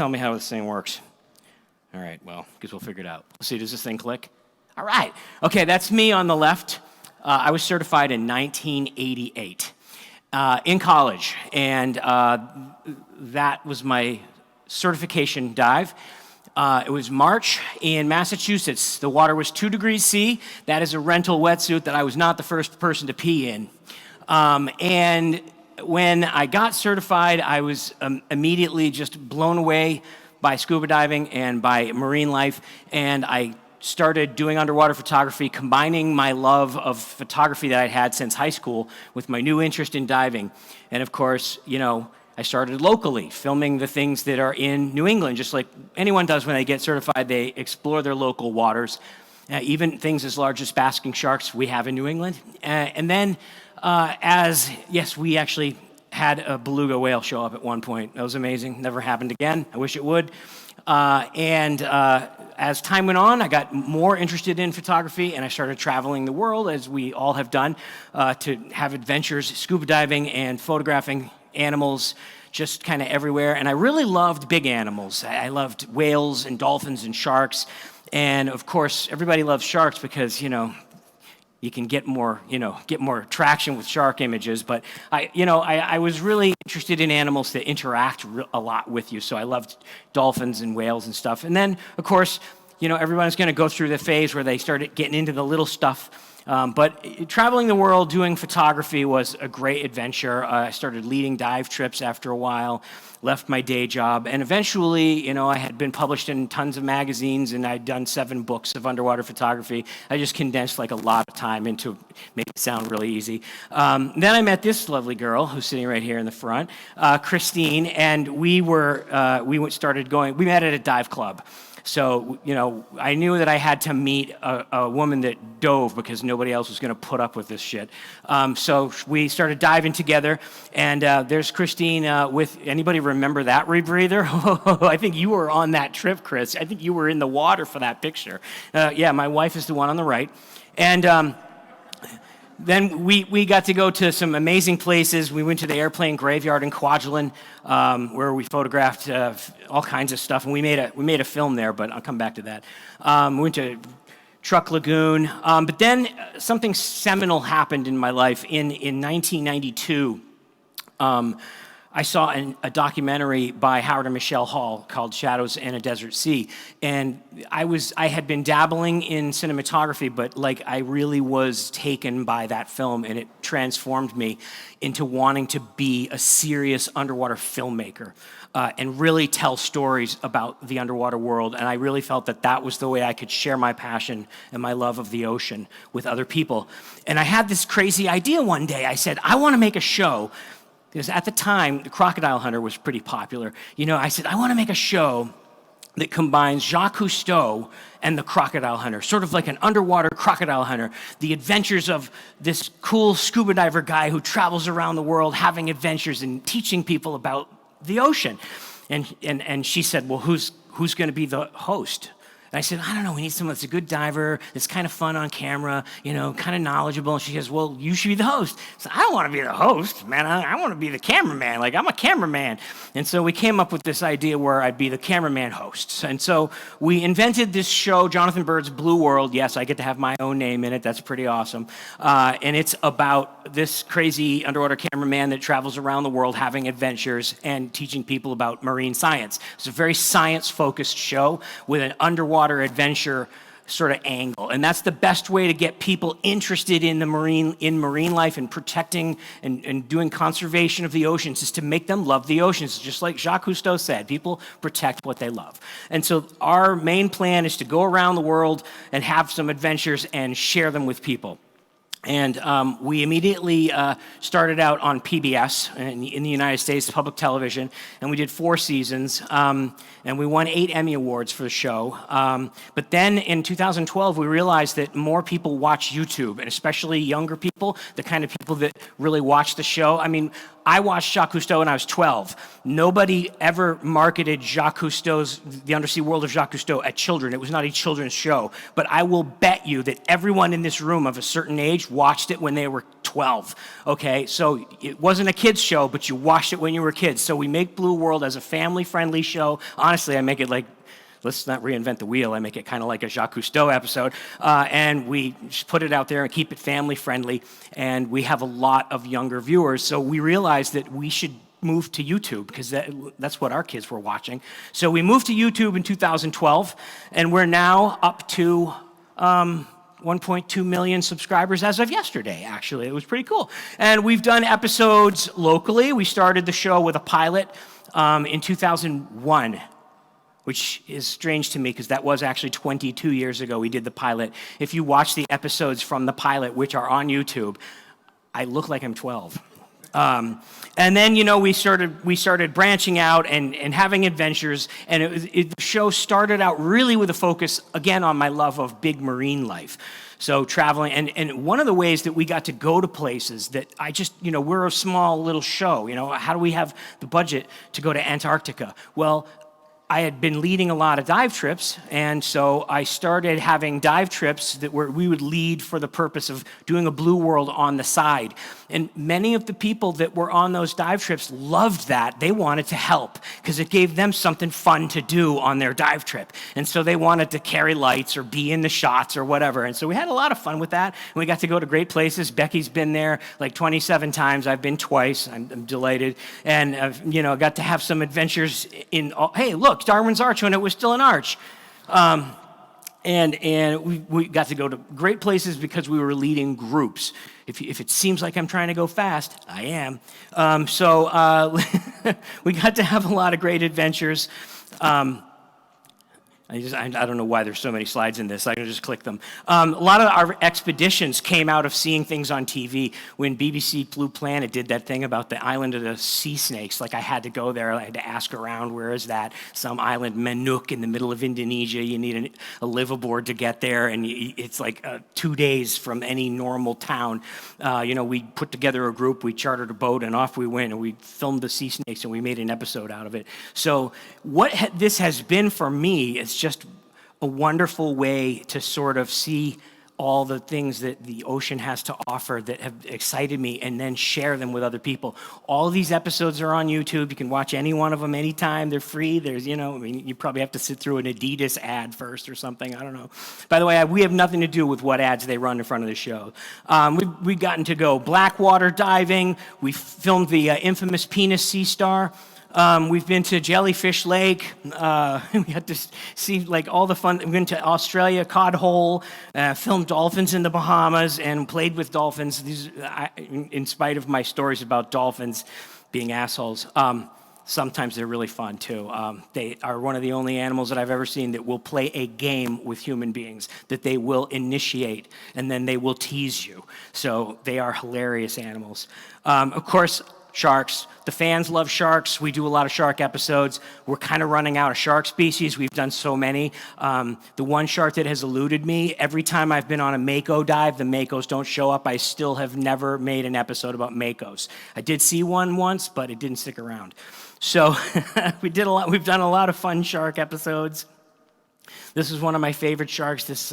tell me how this thing works. All right, well, guess we'll figure it out. Let's see, does this thing click? All right. Okay, that's me on the left. I was certified in 1988 in college, and that was my certification dive. It was March in Massachusetts. The water was 2 degrees C. That is a rental wetsuit that I was not the first person to pee in. And when I got certified, I was immediately just blown away by scuba diving and by marine life, and I started doing underwater photography, combining my love of photography that I'd had since high school with my new interest in diving. And of course, you know, I started locally, filming the things that are in New England, just like anyone does when they get certified. They explore their local waters, even things as large as basking sharks we have in New England. And then, yes, we actually had a beluga whale show up at one point. That was amazing. Never happened again. I wish it would. As time went on, I got more interested in photography, and I started traveling the world, as we all have done, to have adventures, scuba diving and photographing animals just kind of everywhere. And I really loved big animals. I loved whales and dolphins and sharks. And of course, everybody loves sharks because, you know, you can get more traction with shark images. But I was really interested in animals that interact a lot with you. So I loved dolphins and whales and stuff. And then, of course, you know, everyone's going to go through the phase where they started getting into the little stuff. But traveling the world doing photography was a great adventure. I started leading dive trips after a while, left my day job, and eventually, you know, I had been published in tons of magazines, and I'd done 7 books of underwater photography. I just condensed like a lot of time into make it sound really easy. Then I met this lovely girl who's sitting right here in the front, Christine, and we met at a dive club. So, you know, I knew that I had to meet a woman that dove because nobody else was going to put up with this shit. So we started diving together, and there's Christine with, anybody remember that rebreather? I think you were on that trip, Chris. I think you were in the water for that picture. Yeah, my wife is the one on the right. And then we got to go to some amazing places. We went to the airplane graveyard in Kwajalein, where we photographed all kinds of stuff, and we made a film there. But I'll come back to that. We went to Truck Lagoon, but then something seminal happened in my life in 1992. I saw a documentary by Howard and Michelle Hall called Shadows in a Desert Sea. And I had been dabbling in cinematography, but like I really was taken by that film, and it transformed me into wanting to be a serious underwater filmmaker and really tell stories about the underwater world. And I really felt that that was the way I could share my passion and my love of the ocean with other people. And I had this crazy idea one day. I said, I want to make a show. Because at the time, the Crocodile Hunter was pretty popular. You know, I said, I want to make a show that combines Jacques Cousteau and the Crocodile Hunter, sort of like an underwater crocodile hunter, the adventures of this cool scuba diver guy who travels around the world having adventures and teaching people about the ocean. And she said, well, who's going to be the host? And I said, I don't know, we need someone that's a good diver, that's kind of fun on camera, you know, kind of knowledgeable. And she says, well, you should be the host. So I don't want to be the host, man. I want to be the cameraman. Like, I'm a cameraman. And so we came up with this idea where I'd be the cameraman host. And so we invented this show, Jonathan Bird's Blue World. Yes, I get to have my own name in it. That's pretty awesome. And it's about this crazy underwater cameraman that travels around the world having adventures and teaching people about marine science. It's a very science-focused show with an underwater adventure sort of angle, and that's the best way to get people interested in marine life and protecting and doing conservation of the oceans, is to make them love the oceans. Just like Jacques Cousteau said, people protect what they love. And so our main plan is to go around the world and have some adventures and share them with people. And we immediately started out on PBS in the United States, public television, and we did 4 seasons, and we won 8 Emmy Awards for the show. But then in 2012, we realized that more people watch YouTube, and especially younger people, the kind of people that really watch the show. I mean, I watched Jacques Cousteau when I was 12. Nobody ever marketed Jacques Cousteau's The Undersea World of Jacques Cousteau at children. It was not a children's show. But I will bet you that everyone in this room of a certain age watched it when they were 12, okay? So it wasn't a kid's show, but you watched it when you were kids. So we make Blue World as a family-friendly show. Honestly, I make it like, let's not reinvent the wheel. I make it kind of like a Jacques Cousteau episode. And we just put it out there and keep it family-friendly. And we have a lot of younger viewers. So we realized that we should move to YouTube because that's what our kids were watching. So we moved to YouTube in 2012, and we're now up to 1.2 million subscribers as of yesterday, actually. It was pretty cool. And we've done episodes locally. We started the show with a pilot in 2001, which is strange to me because that was actually 22 years ago we did the pilot. If you watch the episodes from the pilot, which are on YouTube, I look like I'm 12. And then, we started branching out and having adventures, and the show started out really with a focus, again, on my love of big marine life. So traveling, and one of the ways that we got to go to places that we're a small little show, how do we have the budget to go to Antarctica? Well, I had been leading a lot of dive trips, and so I started having dive trips that we would lead for the purpose of doing a Blue World on the side. And many of the people that were on those dive trips loved that. They wanted to help because it gave them something fun to do on their dive trip. And so they wanted to carry lights or be in the shots or whatever. And so we had a lot of fun with that. And we got to go to great places. Becky's been there like 27 times. I've been twice. I'm delighted. And I've, got to have some adventures hey, look, Darwin's Arch when it was still an arch. And we got to go to great places because we were leading groups. If it seems like I'm trying to go fast, I am. We got to have a lot of great adventures. I don't know why there's so many slides in this. I can just click them. A lot of our expeditions came out of seeing things on TV. When BBC Blue Planet did that thing about the island of the sea snakes, like I had to go there. I had to ask around, where is that? Some island, Manuk, in the middle of Indonesia. You need a liveaboard to get there, and it's like 2 days from any normal town. We put together a group, we chartered a boat, and off we went, and we filmed the sea snakes, and we made an episode out of it. So what this has been for me is just a wonderful way to sort of see all the things that the ocean has to offer that have excited me and then share them with other people. All of these episodes are on YouTube. You can watch any one of them anytime. They're free. There's, you probably have to sit through an Adidas ad first or something. I don't know. By the way, we have nothing to do with what ads they run in front of the show. We've gotten to go blackwater diving. We filmed the infamous Penis Sea Star. We've been to Jellyfish Lake. We had to see like all the fun. We've been to Australia, Cod Hole, filmed dolphins in the Bahamas, and played with dolphins. In spite of my stories about dolphins being assholes, sometimes they're really fun too. They are one of the only animals that I've ever seen that will play a game with human beings, that they will initiate, and then they will tease you. So they are hilarious animals. Of course, sharks. The fans love sharks. We do a lot of shark episodes. We're kind of running out of shark species. We've done so many. The one shark that has eluded me, every time I've been on a mako dive, the makos don't show up. I still have never made an episode about makos. I did see one once, but it didn't stick around. So we've done a lot of fun shark episodes. This is one of my favorite sharks. This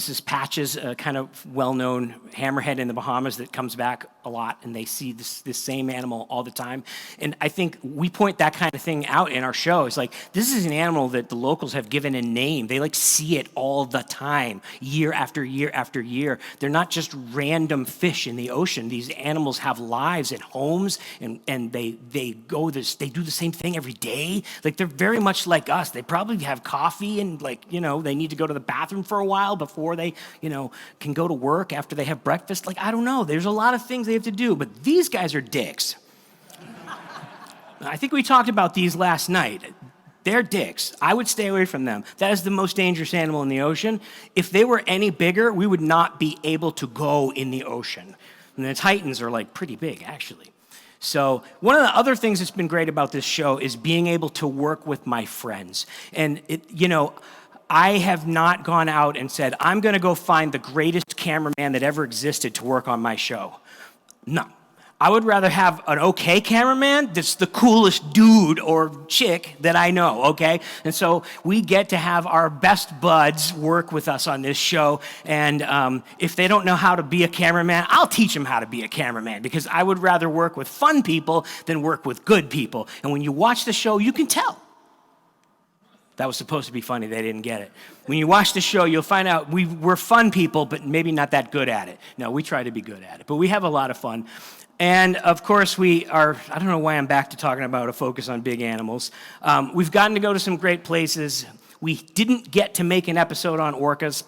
is Patches, a kind of well-known hammerhead in the Bahamas that comes back a lot, and they see this same animal all the time. And I think we point that kind of thing out in our show. It's like, this is an animal that the locals have given a name. They see it all the time, year after year after year. They're not just random fish in the ocean. These animals have lives and homes, and they do the same thing every day. Like, they're very much like us. They probably have coffee and they need to go to the bathroom for a while before they, can go to work after they have breakfast. Like, I don't know. There's a lot of things they have to do, but these guys are dicks. I think we talked about these last night. They're dicks. I would stay away from them. That is the most dangerous animal in the ocean. If they were any bigger, we would not be able to go in the ocean. And the Titans are like pretty big, actually. So one of the other things that's been great about this show is being able to work with my friends. And I have not gone out and said, I'm going to go find the greatest cameraman that ever existed to work on my show. No. I would rather have an okay cameraman that's the coolest dude or chick that I know, okay? And so we get to have our best buds work with us on this show, and if they don't know how to be a cameraman, I'll teach them how to be a cameraman, because I would rather work with fun people than work with good people. And when you watch the show, you can tell. That was supposed to be funny, they didn't get it. When you watch the show, you'll find out we're fun people, but maybe not that good at it. No, we try to be good at it, but we have a lot of fun. And of course, we are, I don't know why I'm back to talking about a focus on big animals. We've gotten to go to some great places. We didn't get to make an episode on orcas,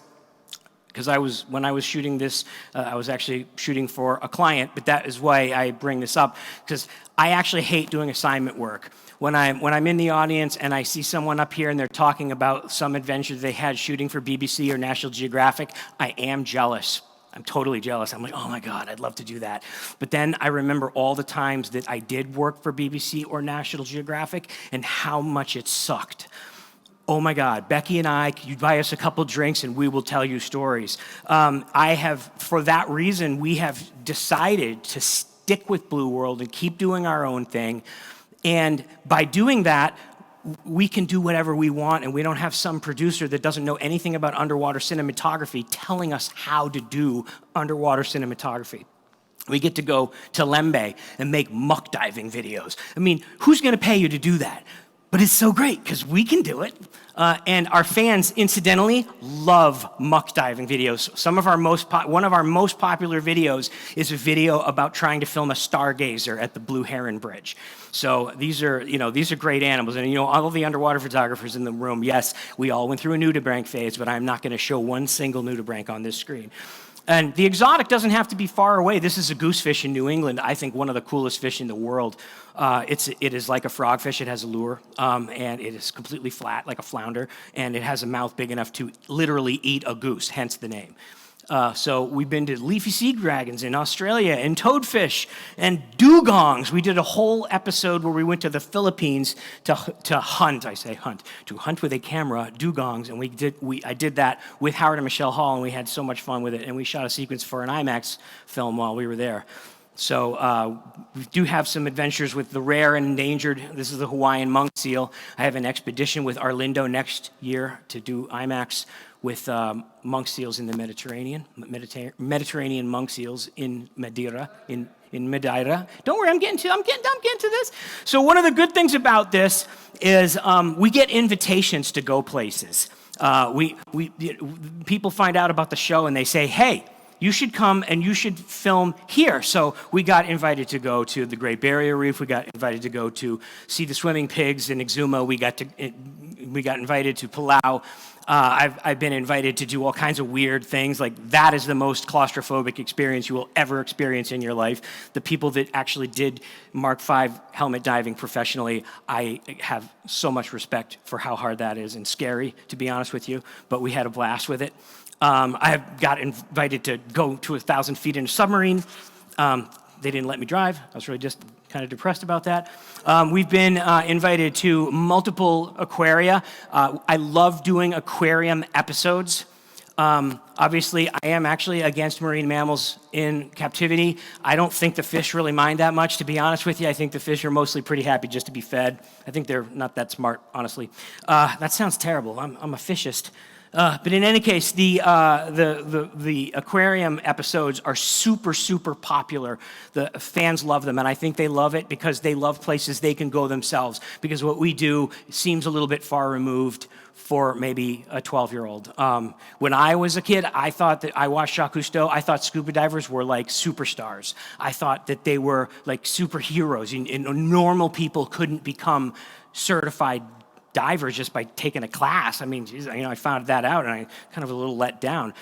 because when I was shooting this, I was actually shooting for a client, but that is why I bring this up, because I actually hate doing assignment work. When I'm in the audience and I see someone up here and they're talking about some adventure they had shooting for BBC or National Geographic, I am jealous. I'm totally jealous. I'm like, oh my God, I'd love to do that. But then I remember all the times that I did work for BBC or National Geographic and how much it sucked. Oh my God, Becky and I, you buy us a couple drinks and we will tell you stories. For that reason, we have decided to stick with Blue World and keep doing our own thing. And by doing that, we can do whatever we want, and we don't have some producer that doesn't know anything about underwater cinematography telling us how to do underwater cinematography. We get to go to Lembe and make muck diving videos. I mean, who's going to pay you to do that? But it's so great because we can do it. And our fans, incidentally, love muck diving videos. One of our most popular videos is a video about trying to film a stargazer at the Blue Heron Bridge. So these are great animals. And all of the underwater photographers in the room, yes, we all went through a nudibranch phase, but I'm not going to show one single nudibranch on this screen. And the exotic doesn't have to be far away. This is a goosefish in New England. I think one of the coolest fish in the world. It is like a frogfish. It has a lure, and it is completely flat, like a flounder, and it has a mouth big enough to literally eat a goose, hence the name. So we've been to leafy sea dragons in Australia, and toadfish, and dugongs. We did a whole episode where we went to the Philippines to hunt with a camera, dugongs, and I did that with Howard and Michelle Hall, and we had so much fun with it, and we shot a sequence for an IMAX film while we were there. So we do have some adventures with the rare and endangered. This is the Hawaiian monk seal. I have an expedition with Arlindo next year to do IMAX with monk seals in the Mediterranean monk seals in Madeira, in Madeira. Don't worry, I'm getting to this. So one of the good things about this is we get invitations to go places. People find out about the show and they say, hey, you should come and you should film here. So we got invited to go to the Great Barrier Reef. We got invited to go to see the swimming pigs in Exuma. We got invited to Palau. I've been invited to do all kinds of weird things. Like, that is the most claustrophobic experience you will ever experience in your life. The people that actually did Mark V helmet diving professionally, I have so much respect for how hard that is, and scary, to be honest with you. But we had a blast with it. I have got invited to go to 1,000 feet in a submarine. They didn't let me drive. I was really just kind of depressed about that. We've been invited to multiple aquaria. I love doing aquarium episodes. Obviously, I am actually against marine mammals in captivity. I don't think the fish really mind that much, to be honest with you. I think the fish are mostly pretty happy just to be fed. I think they're not that smart, honestly. That sounds terrible. I'm a fishist. But in any case, the aquarium episodes are super, super popular. The fans love them, and I think they love it because they love places they can go themselves, because what we do seems a little bit far removed for maybe a 12-year-old. When I was a kid, I watched Jacques Cousteau. I thought scuba divers were like superstars. I thought that they were like superheroes, and normal people couldn't become certified divers just by taking a class. I mean, geez, I found that out, and I kind of a little let down.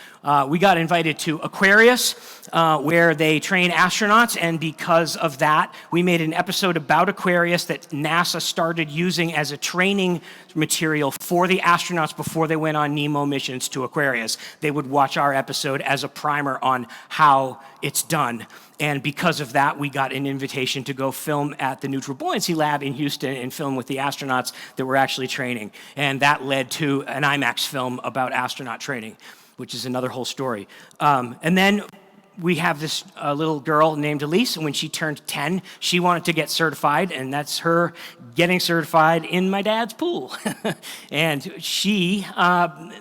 We got invited to Aquarius, where they train astronauts, and because of that, we made an episode about Aquarius that NASA started using as a training material for the astronauts before they went on Nemo missions to Aquarius. They would watch our episode as a primer on how it's done. And because of that, we got an invitation to go film at the Neutral Buoyancy Lab in Houston and film with the astronauts that were actually training. And that led to an IMAX film about astronaut training, which is another whole story. And then we have this little girl named Elise, and when she turned 10, she wanted to get certified, and that's her getting certified in my dad's pool. And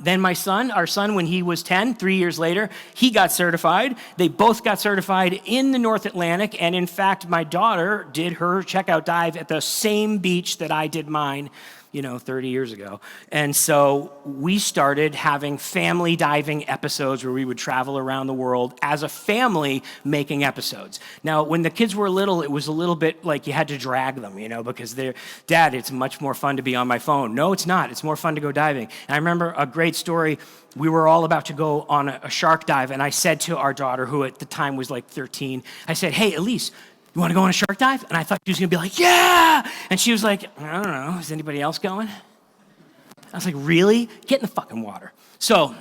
then our son, when he was 10, 3 years later, he got certified. They both got certified in the North Atlantic, and in fact, my daughter did her checkout dive at the same beach that I did mine 30 years ago. And so we started having family diving episodes where we would travel around the world as a family making episodes. Now, when the kids were little, it was a little bit like you had to drag them, because they're, Dad, it's much more fun to be on my phone. No, it's not. It's more fun to go diving. And I remember a great story. We were all about to go on a shark dive, and I said to our daughter, who at the time was like 13, I said, hey, Elise, you want to go on a shark dive? And I thought she was going to be like, yeah! And she was like, I don't know, is anybody else going? I was like, really? Get in the fucking water. So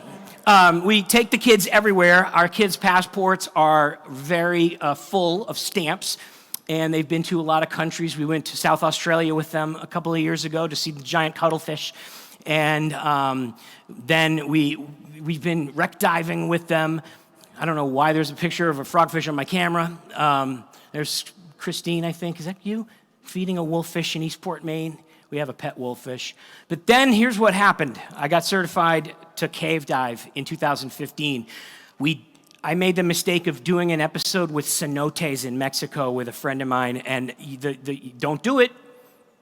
we take the kids everywhere. Our kids' passports are very full of stamps, and they've been to a lot of countries. We went to South Australia with them a couple of years ago to see the giant cuttlefish. And then we've been wreck diving with them. I don't know why there's a picture of a frogfish on my camera. There's Christine, I think. Is that you? Feeding a wolffish in Eastport, Maine. We have a pet wolffish. But then here's what happened. I got certified to cave dive in 2015. I made the mistake of doing an episode with cenotes in Mexico with a friend of mine, and don't do it.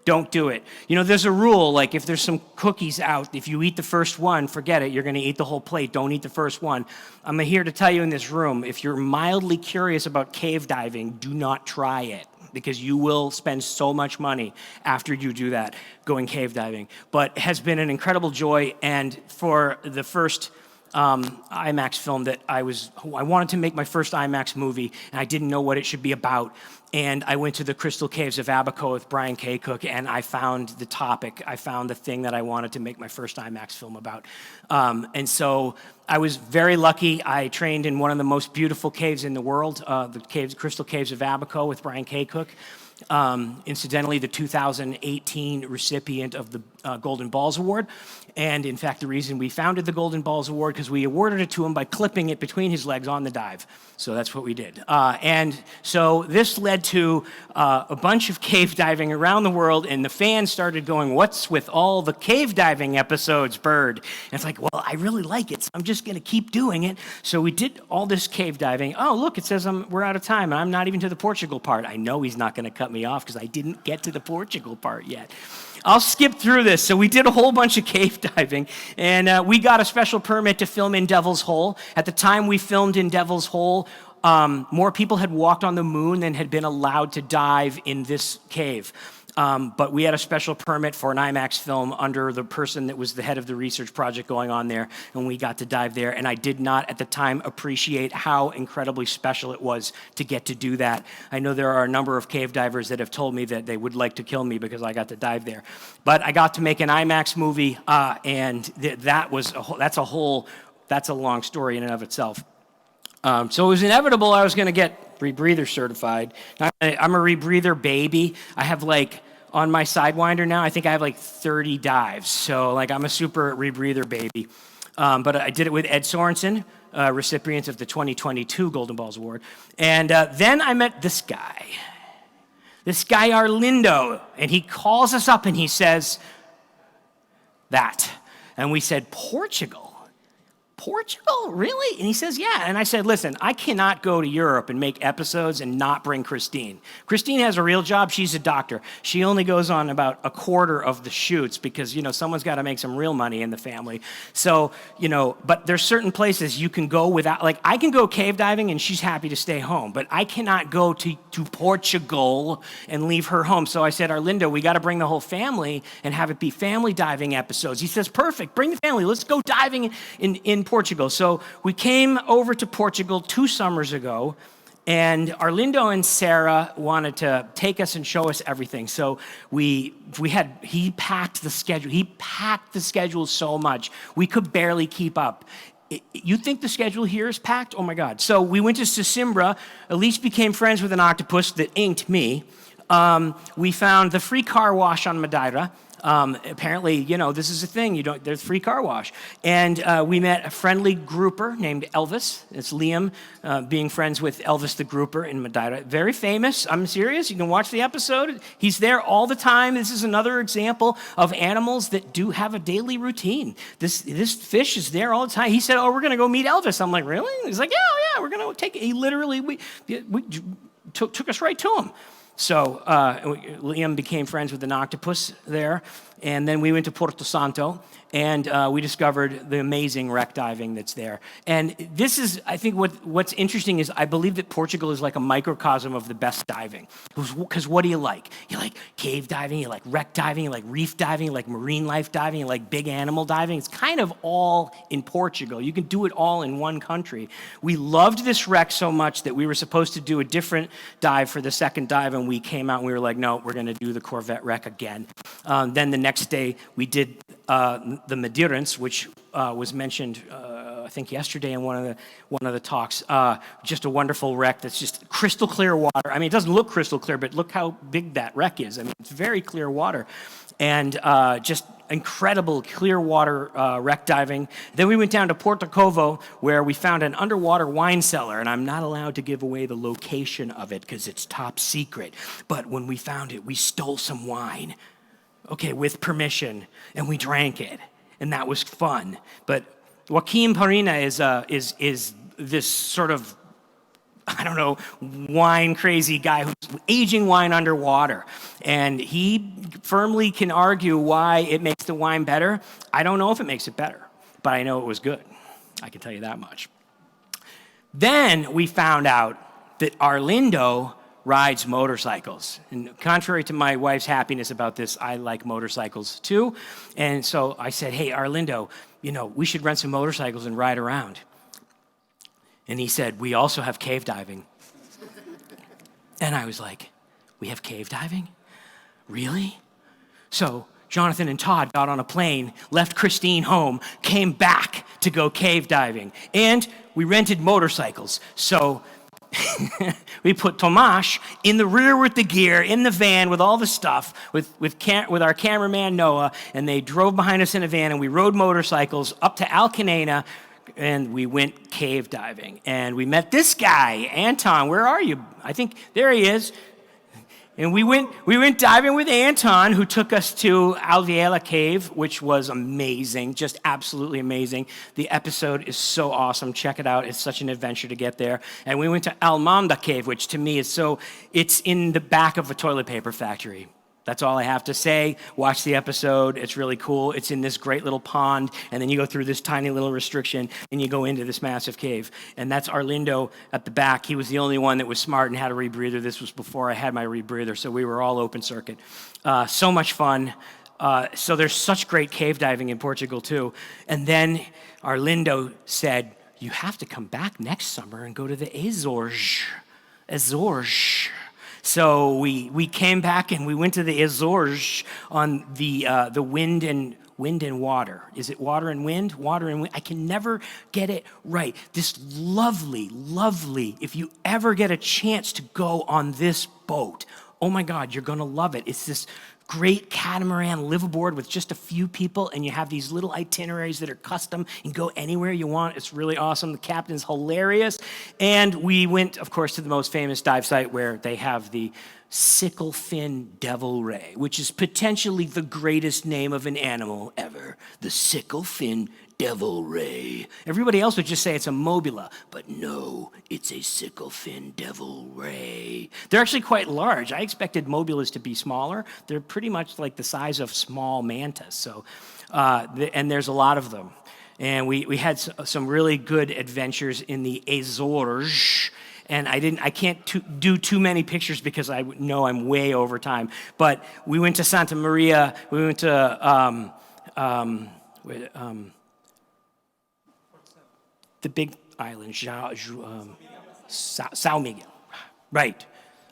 Don't do it. There's a rule, like if there's some cookies out, if you eat the first one, forget it. You're going to eat the whole plate. Don't eat the first one. I'm here to tell you in this room, if you're mildly curious about cave diving, do not try it, because you will spend so much money after you do that going cave diving. But it has been an incredible joy, and for the first IMAX film that I wanted to make my first IMAX movie, and I didn't know what it should be about. And I went to the Crystal Caves of Abaco with Brian K. Cook, and I found the topic. I found the thing that I wanted to make my first IMAX film about. And so I was very lucky. I trained in one of the most beautiful caves in the world, the Crystal Caves of Abaco with Brian K. Cook. Incidentally, the 2018 recipient of the Golden Balls Award. And in fact, the reason we founded the Golden Balls Award, because we awarded it to him by clipping it between his legs on the dive. So that's what we did. And so this led to a bunch of cave diving around the world, and the fans started going, what's with all the cave diving episodes, Bird? And it's like, well, I really like it, so I'm just going to keep doing it. So we did all this cave diving. Oh, look, it says we're out of time, and I'm not even to the Portugal part. I know he's not going to cut me off because I didn't get to the Portugal part yet. I'll skip through this. So we did a whole bunch of cave diving, and we got a special permit to film in Devil's Hole. At the time we filmed in Devil's Hole, more people had walked on the moon than had been allowed to dive in this cave. But we had a special permit for an IMAX film under the person that was the head of the research project going on there, and we got to dive there. And I did not, at the time, appreciate how incredibly special it was to get to do that. I know there are a number of cave divers that have told me that they would like to kill me because I got to dive there. But I got to make an IMAX movie, and that's a long story in and of itself. So it was inevitable I was going to get rebreather certified. I'm a rebreather baby. I have on my Sidewinder now, I think I have 30 dives. So I'm a super rebreather baby. But I did it with Ed Sorensen, recipient of the 2022 Golden Balls Award. And then I met this guy Arlindo, and he calls us up and he says, that. And we said, Portugal? Portugal? Really? And he says, yeah. And I said, listen, I cannot go to Europe and make episodes and not bring Christine. Christine has a real job. She's a doctor. She only goes on about a quarter of the shoots because, someone's got to make some real money in the family. So, but there's certain places you can go without, I can go cave diving and she's happy to stay home, but I cannot go to Portugal and leave her home. So I said, Arlindo, we got to bring the whole family and have it be family diving episodes. He says, perfect, bring the family. Let's go diving in Portugal. So we came over to Portugal 2 summers ago, and Arlindo and Sarah wanted to take us and show us everything. So he packed the schedule. He packed the schedule so much we could barely keep up. You think the schedule here is packed? Oh my God. So we went to Sesimbra. Elise became friends with an octopus that inked me. We found the free car wash on Madeira. Apparently, this is a thing. There's free car wash. And we met a friendly grouper named Elvis. It's Liam being friends with Elvis the Grouper in Madeira. Very famous. I'm serious. You can watch the episode. He's there all the time. This is another example of animals that do have a daily routine. This fish is there all the time. He said, "Oh, we're going to go meet Elvis." I'm like, "Really?" He's like, "Yeah, we're going to take it." He literally, we took us right to him. So Liam became friends with an octopus there, and then we went to Porto Santo, and we discovered the amazing wreck diving that's there. And this is, I think, what's interesting is I believe that Portugal is like a microcosm of the best diving. Because what do you like? You like cave diving, you like wreck diving, you like reef diving, you like marine life diving, you like big animal diving. It's kind of all in Portugal. You can do it all in one country. We loved this wreck so much that we were supposed to do a different dive for the second dive, and we came out and we were like, no, we're going to do the Corvette wreck again. Then the next day we did the Madeirans, which was mentioned, I think yesterday in one of the talks. Just a wonderful wreck that's just crystal clear water. I mean, it doesn't look crystal clear, but look how big that wreck is. I mean, it's very clear water, and just incredible clear water wreck diving. Then we went down to Porto Covo, where we found an underwater wine cellar, and I'm not allowed to give away the location of it because it's top secret. But when we found it, we stole some wine. Okay, with permission, and we drank it, and that was fun. But Joaquim Parina is this sort of, I don't know, wine crazy guy who's aging wine underwater, and he firmly can argue why it makes the wine better. I don't know if it makes it better, but I know it was good. I can tell you that much. Then we found out that Arlindo rides motorcycles. And contrary to my wife's happiness about this, I like motorcycles too. And so I said, "Hey, Arlindo, we should rent some motorcycles and ride around." And he said, "We also have cave diving." And I was like, "We have cave diving? Really?" So Jonathan and Todd got on a plane, left Christine home, came back to go cave diving. And we rented motorcycles. So we put Tomasz in the rear with the gear, in the van with all the stuff, with our cameraman Noah, and they drove behind us in a van, and we rode motorcycles up to Alcanena, and we went cave diving. And we met this guy, Anton. Where are you? I think there he is. And we went diving with Anton, who took us to Alveila Cave, which was amazing, just absolutely amazing. The episode is so awesome. Check it out. It's such an adventure to get there. And we went to Almanda Cave, which to me is it's in the back of a toilet paper factory. That's all I have to say. Watch the episode. It's really cool. It's in this great little pond, and then you go through this tiny little restriction, and you go into this massive cave. And that's Arlindo at the back. He was the only one that was smart and had a rebreather. This was before I had my rebreather, so we were all open circuit. So much fun. So there's such great cave diving in Portugal, too. And then Arlindo said, "You have to come back next summer and go to the Azores." Azores. So we came back and we went to the Azores on the wind and water. Is it water and wind? Water and wind. I can never get it right. This lovely, if you ever get a chance to go on this boat, oh my God, you're going to love it. It's this great catamaran liveaboard with just a few people, and you have these little itineraries that are custom. You can go anywhere you want. It's really awesome. The captain's hilarious. And we went, of course, to the most famous dive site where they have the sickle fin devil ray, which is potentially the greatest name of an animal ever. The sickle fin devil ray. Everybody else would just say it's a mobula, but no, it's a sickle fin devil ray. They're actually quite large. I expected mobulas to be smaller. They're pretty much like the size of small mantas. So, and there's a lot of them. And we had some really good adventures in the Azores. And I can't do too many pictures because I know I'm way over time. But we went to Santa Maria. We went to the big island, São Miguel. Right.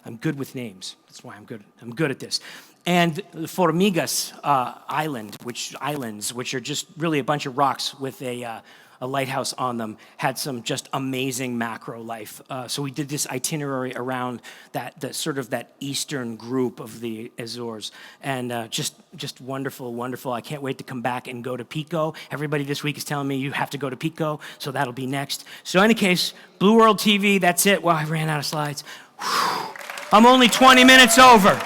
I'm good with names. That's why I'm good at this. And the Formigas islands, which are just really a bunch of rocks with a a lighthouse on them, had some just amazing macro life. So we did this itinerary around that eastern group of the Azores, and just wonderful, wonderful. I can't wait to come back and go to Pico. Everybody this week is telling me you have to go to Pico, so that'll be next. So in any case, Blue World TV, that's it. Well, I ran out of slides. Whew. I'm only 20 minutes over.